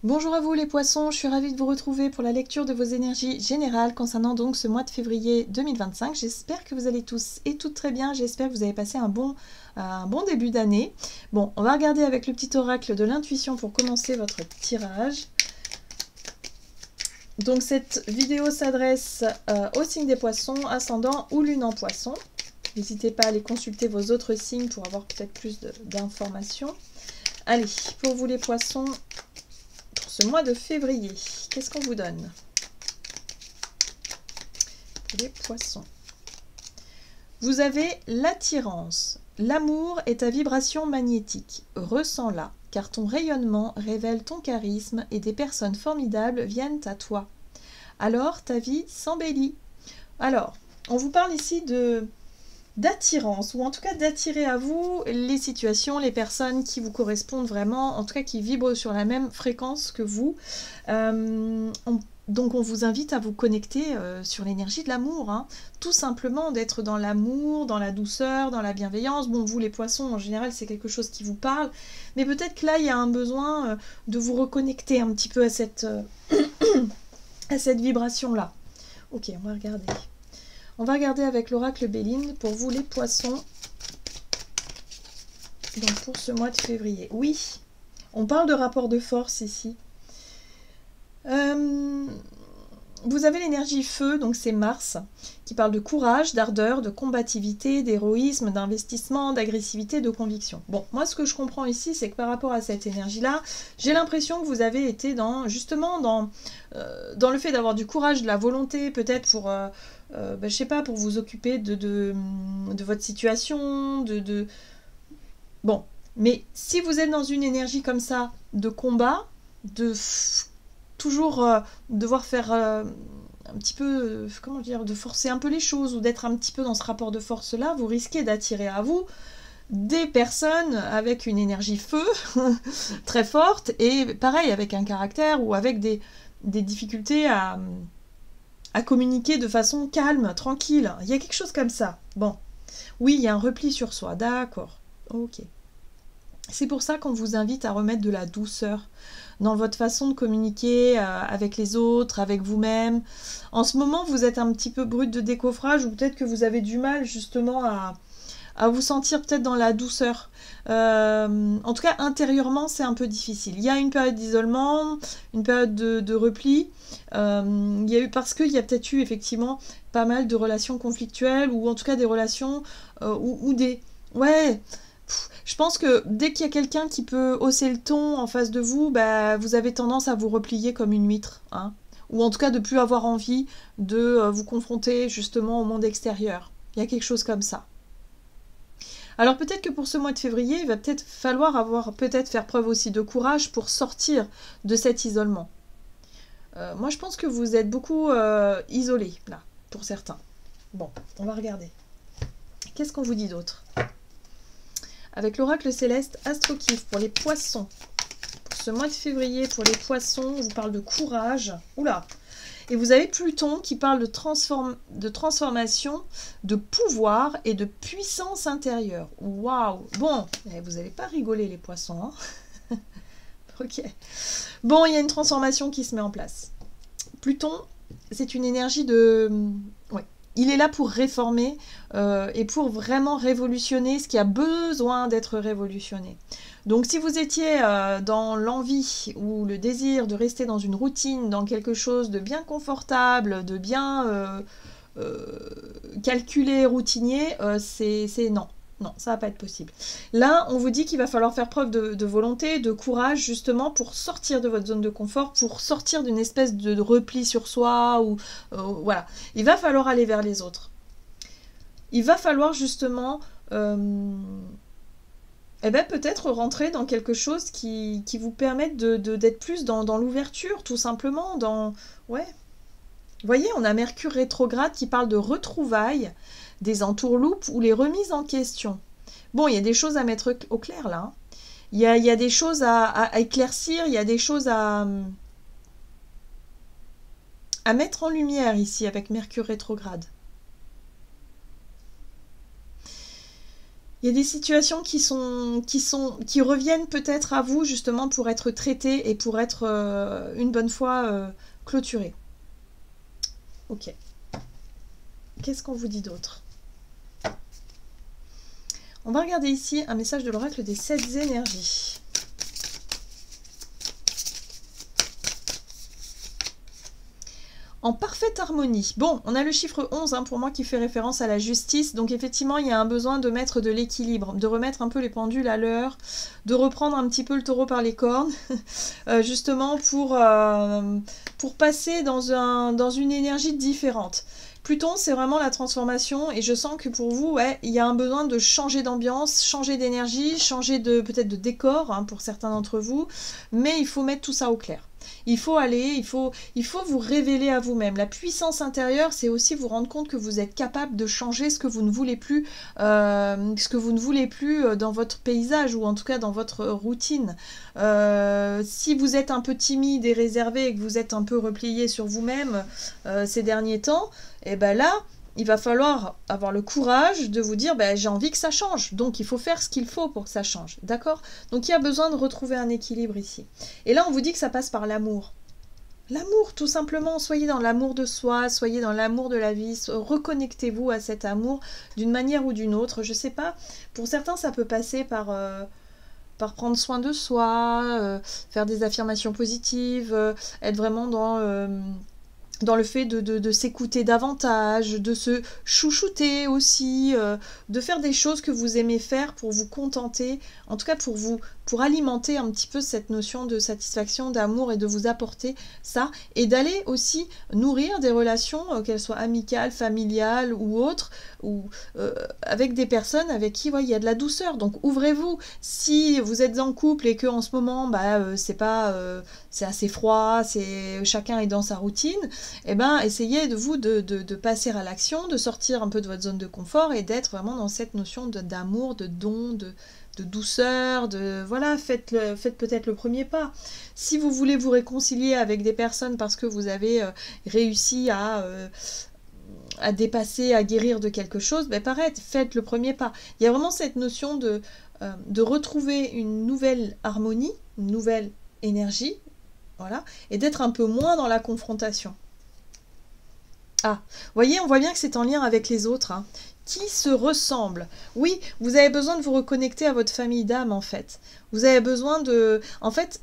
Bonjour à vous les poissons, je suis ravie de vous retrouver pour la lecture de vos énergies générales concernant donc ce mois de février 2025. J'espère que vous allez tous et toutes très bien, j'espère que vous avez passé un bon début d'année. Bon, on va regarder avec le petit oracle de l'intuition pour commencer votre tirage. Donc cette vidéo s'adresse au signe des poissons, ascendant ou lune en poisson. N'hésitez pas à aller consulter vos autres signes pour avoir peut-être plus d'informations. Allez, pour vous les poissons, ce mois de février, qu'est-ce qu'on vous donne pour les poissons? Vous avez l'attirance. L'amour est ta vibration magnétique. Ressens-la, car ton rayonnement révèle ton charisme et des personnes formidables viennent à toi. Alors ta vie s'embellit. Alors, on vous parle ici d'attirance, ou en tout cas d'attirer à vous les situations, les personnes qui vous correspondent vraiment, en tout cas qui vibrent sur la même fréquence que vous. Donc on vous invite à vous connecter sur l'énergie de l'amour, hein. Tout simplement d'être dans l'amour, dans la douceur, dans la bienveillance. Bon, vous les poissons, en général, c'est quelque chose qui vous parle, mais peut-être que là, il y a un besoin de vous reconnecter un petit peu à cette vibration-là. Ok, on va regarder. On va regarder avec l'oracle Béline pour vous les poissons. Donc pour ce mois de février. Oui, on parle de rapport de force ici. Vous avez l'énergie feu, donc c'est Mars, qui parle de courage, d'ardeur, de combativité, d'héroïsme, d'investissement, d'agressivité, de conviction. Bon, moi ce que je comprends ici, c'est que par rapport à cette énergie-là, j'ai l'impression que vous avez été justement dans le fait d'avoir du courage, de la volonté, peut-être pour, je sais pas, pour vous occuper de votre situation, Bon, mais si vous êtes dans une énergie comme ça, de combat, toujours devoir faire un petit peu, comment dire, de forcer un peu les choses ou d'être un petit peu dans ce rapport de force-là, vous risquez d'attirer à vous des personnes avec une énergie feu très forte et pareil avec un caractère ou avec des difficultés à communiquer de façon calme, tranquille. Il y a quelque chose comme ça. Bon, oui, il y a un repli sur soi, d'accord. Ok. C'est pour ça qu'on vous invite à remettre de la douceur dans votre façon de communiquer avec les autres, avec vous-même. En ce moment, vous êtes un petit peu brut de décoffrage ou peut-être que vous avez du mal justement à vous sentir peut-être dans la douceur. En tout cas, intérieurement, c'est un peu difficile. Il y a une période d'isolement, une période de repli. Parce qu'il y a peut-être eu effectivement pas mal de relations conflictuelles ou en tout cas des relations ou des... Ouais, je pense que dès qu'il y a quelqu'un qui peut hausser le ton en face de vous, bah, vous avez tendance à vous replier comme une huître, hein. Ou en tout cas de plus avoir envie de vous confronter justement au monde extérieur. Il y a quelque chose comme ça. Alors peut-être que pour ce mois de février, il va peut-être falloir faire preuve aussi de courage pour sortir de cet isolement. Moi je pense que vous êtes beaucoup isolé là, pour certains. Bon, on va regarder. Qu'est-ce qu'on vous dit d'autre? Avec l'oracle céleste Astrokif pour les poissons. Pour ce mois de février, pour les poissons, on vous parle de courage. Oula! Et vous avez Pluton qui parle de transformation, de pouvoir et de puissance intérieure. Waouh! Bon, vous n'allez pas rigoler les poissons, hein. Ok. Bon, il y a une transformation qui se met en place. Pluton, c'est une énergie de... Ouais. Il est là pour réformer et pour vraiment révolutionner ce qui a besoin d'être révolutionné. Donc si vous étiez dans l'envie ou le désir de rester dans une routine, dans quelque chose de bien confortable, de bien calculé, routinier, c'est non. Non, ça va pas être possible. Là, on vous dit qu'il va falloir faire preuve de volonté, de courage, justement, pour sortir de votre zone de confort, pour sortir d'une espèce de repli sur soi, ou voilà. Il va falloir aller vers les autres. Il va falloir justement, peut-être rentrer dans quelque chose qui vous permette d'être plus dans l'ouverture, tout simplement, ouais. Vous voyez, on a Mercure rétrograde qui parle de retrouvailles, des entourloupes ou les remises en question. Bon, il y a des choses à mettre au clair là. Il y a des choses à éclaircir, il y a des choses à mettre en lumière ici avec Mercure rétrograde. Il y a des situations qui reviennent peut-être à vous justement pour être traitées et pour être une bonne fois clôturées. Ok. Qu'est-ce qu'on vous dit d'autre? On va regarder ici un message de l'oracle des 7 énergies. En parfaite harmonie. Bon, on a le chiffre 11 hein, pour moi qui fait référence à la justice. Donc effectivement, il y a un besoin de mettre de l'équilibre, de remettre un peu les pendules à l'heure, de reprendre un petit peu le taureau par les cornes, justement pour passer dans une énergie différente. Pluton, c'est vraiment la transformation et je sens que pour vous, ouais, il y a un besoin de changer d'ambiance, changer d'énergie, changer peut-être de décor hein, pour certains d'entre vous, mais il faut mettre tout ça au clair. Il faut aller, il faut vous révéler à vous-même. La puissance intérieure, c'est aussi vous rendre compte que vous êtes capable de changer ce que vous ne voulez plus, dans votre paysage ou en tout cas dans votre routine. Si vous êtes un peu timide et réservé et que vous êtes un peu replié sur vous-même ces derniers temps, et ben là, il va falloir avoir le courage de vous dire ben, j'ai envie que ça change, donc il faut faire ce qu'il faut pour que ça change, d'accord? Donc il y a besoin de retrouver un équilibre ici. Et là on vous dit que ça passe par l'amour. L'amour, tout simplement, soyez dans l'amour de soi, soyez dans l'amour de la vie, reconnectez-vous à cet amour d'une manière ou d'une autre. Je sais pas, pour certains ça peut passer par prendre soin de soi, faire des affirmations positives, être vraiment dans le fait de s'écouter davantage, de se chouchouter aussi, de faire des choses que vous aimez faire pour vous contenter, en tout cas pour alimenter un petit peu cette notion de satisfaction, d'amour et de vous apporter ça, et d'aller aussi nourrir des relations, qu'elles soient amicales, familiales ou autres, ou avec des personnes avec qui il y a de la douceur. Donc ouvrez-vous. Si vous êtes en couple et que en ce moment c'est assez froid, chacun est dans sa routine, eh ben essayez de passer à l'action, de sortir un peu de votre zone de confort et d'être vraiment dans cette notion d'amour, de don, de douceur, voilà, faites peut-être le premier pas. Si vous voulez vous réconcilier avec des personnes parce que vous avez réussi à dépasser, à guérir de quelque chose, ben pareil, faites le premier pas. Il y a vraiment cette notion de retrouver une nouvelle harmonie, une nouvelle énergie, voilà, et d'être un peu moins dans la confrontation. Ah, vous voyez, on voit bien que c'est en lien avec les autres, hein, qui se ressemblent. Oui, vous avez besoin de vous reconnecter à votre famille d'âme, en fait. Vous avez besoin de... En fait,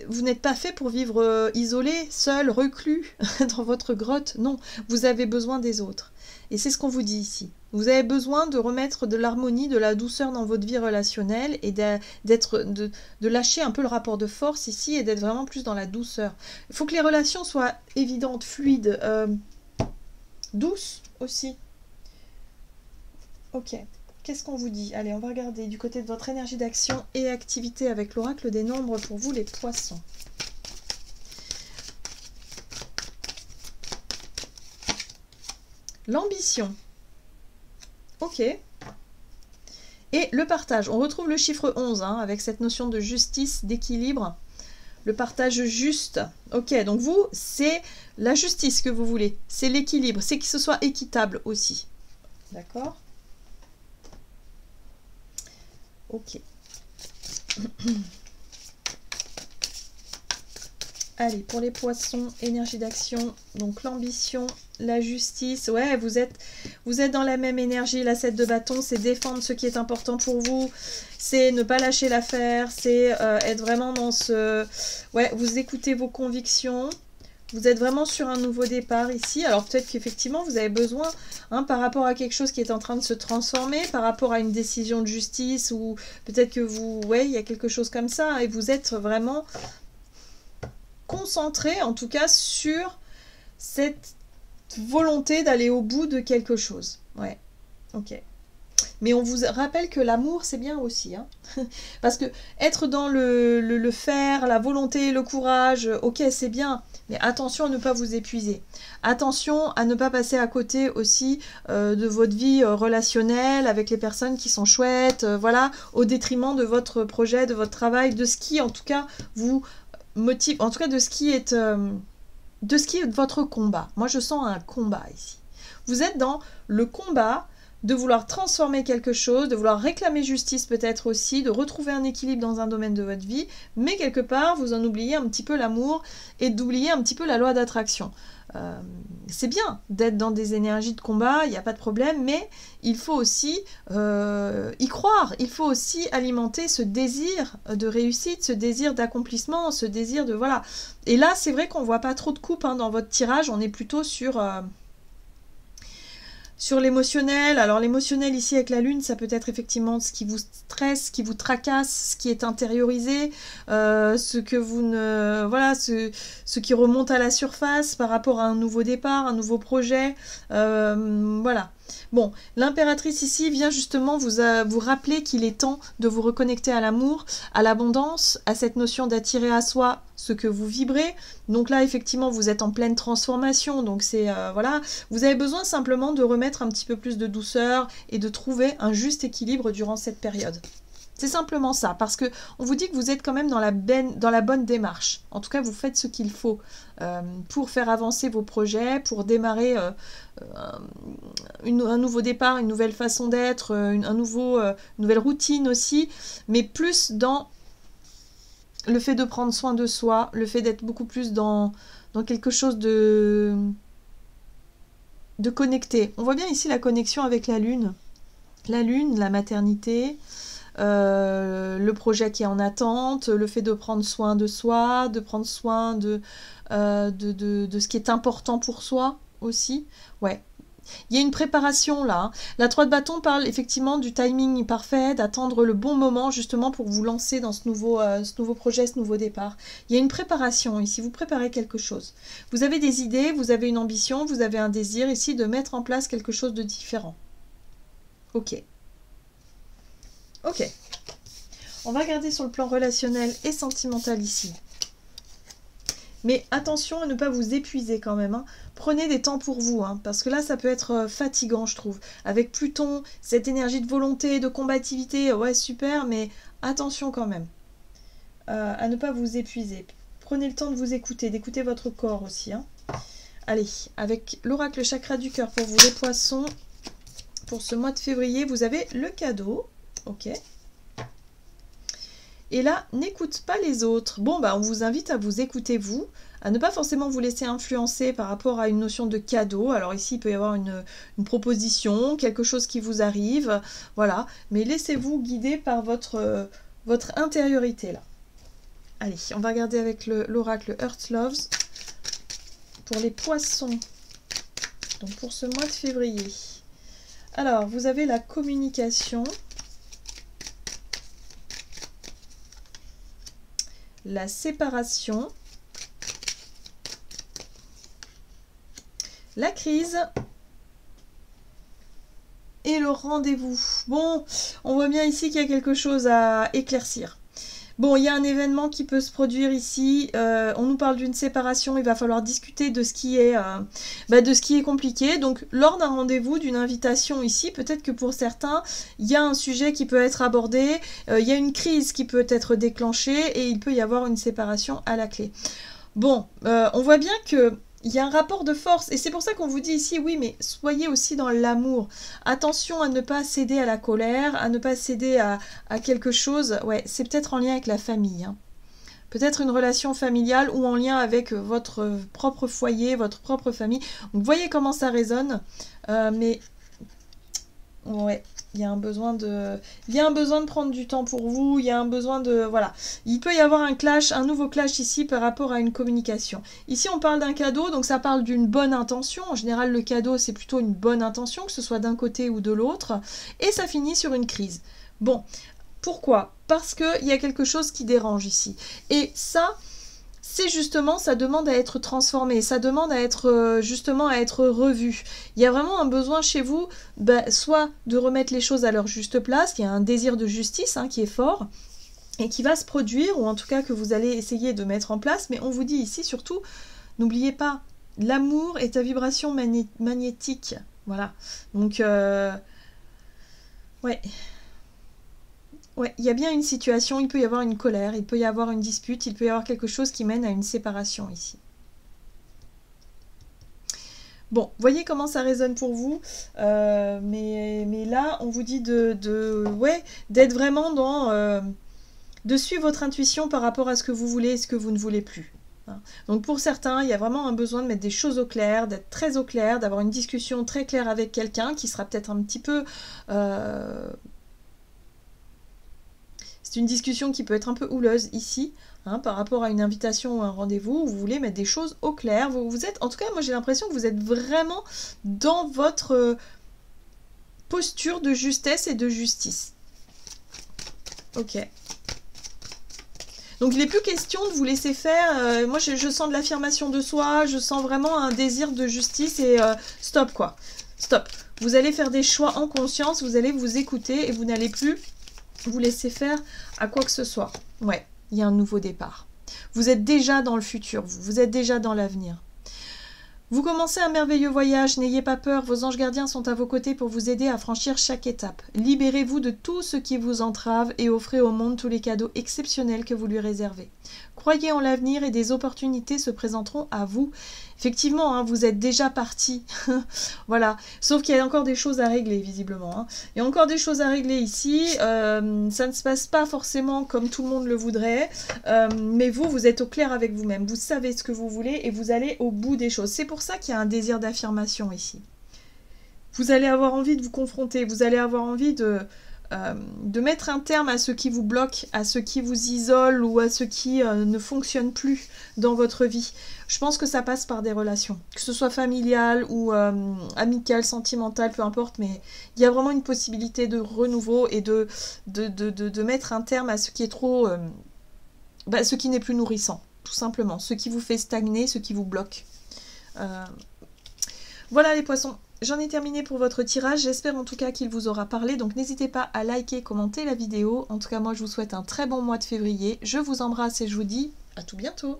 vous n'êtes pas fait pour vivre isolé, seul, reclus, dans votre grotte. Non, vous avez besoin des autres. Et c'est ce qu'on vous dit ici. Vous avez besoin de remettre de l'harmonie, de la douceur dans votre vie relationnelle et de lâcher un peu le rapport de force ici et d'être vraiment plus dans la douceur. Il faut que les relations soient évidentes, fluides, douces aussi. Ok, qu'est-ce qu'on vous dit? Allez, on va regarder du côté de votre énergie d'action et activité avec l'oracle des nombres pour vous les poissons. L'ambition. Ok. Et le partage. On retrouve le chiffre 11 hein, avec cette notion de justice, d'équilibre. Le partage juste. Ok, donc vous, c'est la justice que vous voulez. C'est l'équilibre. C'est que ce soit équitable aussi. D'accord? Ok. Allez, pour les poissons, énergie d'action, donc l'ambition, la justice. Ouais, vous êtes dans la même énergie. La 7 de bâton, c'est défendre ce qui est important pour vous. C'est ne pas lâcher l'affaire. C'est être vraiment dans ce... Ouais, vous écoutez vos convictions. Vous êtes vraiment sur un nouveau départ ici. Alors peut-être qu'effectivement, vous avez besoin, hein, par rapport à quelque chose qui est en train de se transformer, par rapport à une décision de justice, ou peut-être que vous... Ouais, il y a quelque chose comme ça, hein, et vous êtes vraiment concentré, en tout cas, sur cette volonté d'aller au bout de quelque chose. Ouais, ok. Mais on vous rappelle que l'amour, c'est bien aussi. Hein. Parce que être dans le faire, la volonté, le courage, ok, c'est bien. Mais attention à ne pas vous épuiser. Attention à ne pas passer à côté aussi de votre vie relationnelle avec les personnes qui sont chouettes, voilà, au détriment de votre projet, de votre travail, de ce qui, en tout cas, vous motive, en tout cas, de ce qui est votre combat. Moi, je sens un combat ici. Vous êtes dans le combat de vouloir transformer quelque chose, de vouloir réclamer justice peut-être aussi, de retrouver un équilibre dans un domaine de votre vie, mais quelque part, vous en oubliez un petit peu l'amour et d'oublier un petit peu la loi d'attraction. C'est bien d'être dans des énergies de combat, il n'y a pas de problème, mais il faut aussi y croire, il faut aussi alimenter ce désir de réussite, ce désir d'accomplissement, ce désir de... Voilà. Et là, c'est vrai qu'on ne voit pas trop de coupes dans votre tirage, on est plutôt sur l'émotionnel. Alors l'émotionnel ici avec la lune, ça peut être effectivement ce qui vous stresse, ce qui vous tracasse, ce qui est intériorisé, ce que vous ne... Voilà, ce qui remonte à la surface par rapport à un nouveau départ, un nouveau projet. Voilà. Bon, l'impératrice ici vient justement vous rappeler qu'il est temps de vous reconnecter à l'amour, à l'abondance, à cette notion d'attirer à soi ce que vous vibrez. Donc là, effectivement, vous êtes en pleine transformation. Donc c'est, voilà, vous avez besoin simplement de remettre un petit peu plus de douceur et de trouver un juste équilibre durant cette période. C'est simplement ça, parce que on vous dit que vous êtes quand même dans la bonne démarche. En tout cas, vous faites ce qu'il faut pour faire avancer vos projets, pour démarrer un nouveau départ, une nouvelle façon d'être, une nouvelle routine aussi, mais plus dans le fait de prendre soin de soi, le fait d'être beaucoup plus dans quelque chose de connecté. On voit bien ici la connexion avec la lune, la maternité, le projet qui est en attente, le fait de prendre soin de soi, de prendre soin de ce qui est important pour soi aussi. Ouais. Il y a une préparation là. Hein. La 3 de bâton parle effectivement du timing parfait, d'attendre le bon moment justement pour vous lancer dans ce nouveau projet, ce nouveau départ. Il y a une préparation ici, vous préparez quelque chose. Vous avez des idées, vous avez une ambition, vous avez un désir ici de mettre en place quelque chose de différent. Ok. Ok. On va regarder sur le plan relationnel et sentimental ici. Mais attention à ne pas vous épuiser quand même. Hein. Prenez des temps pour vous, hein, parce que là, ça peut être fatigant, je trouve. Avec Pluton, cette énergie de volonté, de combativité, ouais, super, mais attention quand même à ne pas vous épuiser. Prenez le temps de vous écouter, d'écouter votre corps aussi. Hein. Allez, avec l'oracle chakra du cœur pour vous, les poissons, pour ce mois de février, vous avez le cadeau. Ok. Et là, n'écoute pas les autres. Bon, bah, on vous invite à vous écouter vous, à ne pas forcément vous laisser influencer par rapport à une notion de cadeau. Alors ici, il peut y avoir une proposition, quelque chose qui vous arrive, voilà. Mais laissez-vous guider par votre intériorité, là. Allez, on va regarder avec l'oracle Earth Loves pour les poissons. Donc pour ce mois de février. Alors, vous avez la communication. La séparation, la crise et le rendez-vous. Bon, on voit bien ici qu'il y a quelque chose à éclaircir. Bon, il y a un événement qui peut se produire ici. On nous parle d'une séparation. Il va falloir discuter de ce qui est compliqué. Donc, lors d'un rendez-vous, d'une invitation ici, peut-être que pour certains, il y a un sujet qui peut être abordé. Il y a une crise qui peut être déclenchée et il peut y avoir une séparation à la clé. Bon, on voit bien que il y a un rapport de force et c'est pour ça qu'on vous dit ici, oui, mais soyez aussi dans l'amour. Attention à ne pas céder à la colère, à ne pas céder à quelque chose. Ouais, c'est peut-être en lien avec la famille. Hein. Peut-être une relation familiale ou en lien avec votre propre foyer, votre propre famille. Donc, vous voyez comment ça résonne. Mais ouais, il y a un besoin de prendre du temps pour vous, il y a un besoin de... Voilà. Il peut y avoir un nouveau clash ici par rapport à une communication. Ici, on parle d'un cadeau, donc ça parle d'une bonne intention. En général, le cadeau, c'est plutôt une bonne intention, que ce soit d'un côté ou de l'autre. Et ça finit sur une crise. Bon, pourquoi? Parce qu'il y a quelque chose qui dérange ici. Et ça... c'est justement, ça demande à être transformé, ça demande à être justement à être revu. Il y a vraiment un besoin chez vous, soit de remettre les choses à leur juste place, il y a un désir de justice qui est fort, et qui va se produire, ou en tout cas que vous allez essayer de mettre en place, mais on vous dit ici surtout, n'oubliez pas, l'amour est ta vibration magnétique. Voilà, donc, ouais... Ouais, il y a bien une situation, il peut y avoir une colère, il peut y avoir une dispute, il peut y avoir quelque chose qui mène à une séparation ici. Bon, voyez comment ça résonne pour vous. Mais là, on vous dit ouais, d'être vraiment dans... de suivre votre intuition par rapport à ce que vous voulez et ce que vous ne voulez plus. Donc pour certains, il y a vraiment un besoin de mettre des choses au clair, d'être très au clair, d'avoir une discussion très claire avec quelqu'un qui sera peut-être un petit peu... C'est une discussion qui peut être un peu houleuse ici, par rapport à une invitation ou un rendez-vous, où vous voulez mettre des choses au clair. Vous êtes, en tout cas, moi j'ai l'impression que vous êtes vraiment dans votre posture de justesse et de justice. Ok. Donc il n'est plus question de vous laisser faire. Moi je sens de l'affirmation de soi, je sens vraiment un désir de justice et stop quoi. Stop. Vous allez faire des choix en conscience, vous allez vous écouter et vous n'allez plus vous laisser faire à quoi que ce soit. Ouais, il y a un nouveau départ. Vous êtes déjà dans le futur, vous êtes déjà dans l'avenir. Vous commencez un merveilleux voyage, n'ayez pas peur, vos anges gardiens sont à vos côtés pour vous aider à franchir chaque étape. Libérez-vous de tout ce qui vous entrave et offrez au monde tous les cadeaux exceptionnels que vous lui réservez. Croyez en l'avenir et des opportunités se présenteront à vous. Effectivement, vous êtes déjà parti. Voilà. Sauf qu'il y a encore des choses à régler, visiblement. Il y a encore des choses à régler ici. Ça ne se passe pas forcément comme tout le monde le voudrait. Mais vous êtes au clair avec vous-même. Vous savez ce que vous voulez et vous allez au bout des choses. C'est pour ça qu'il y a un désir d'affirmation ici. Vous allez avoir envie de vous confronter. Vous allez avoir envie de mettre un terme à ce qui vous bloque, à ce qui vous isole ou à ce qui ne fonctionne plus dans votre vie. Je pense que ça passe par des relations, que ce soit familiale ou amicale, sentimentale, peu importe, mais il y a vraiment une possibilité de renouveau et de mettre un terme à ce qui est trop... ce qui n'est plus nourrissant, tout simplement. Ce qui vous fait stagner, ce qui vous bloque. Voilà les poissons. J'en ai terminé pour votre tirage, j'espère en tout cas qu'il vous aura parlé, donc n'hésitez pas à liker, commenter la vidéo. En tout cas, moi je vous souhaite un très bon mois de février, je vous embrasse et je vous dis à tout bientôt.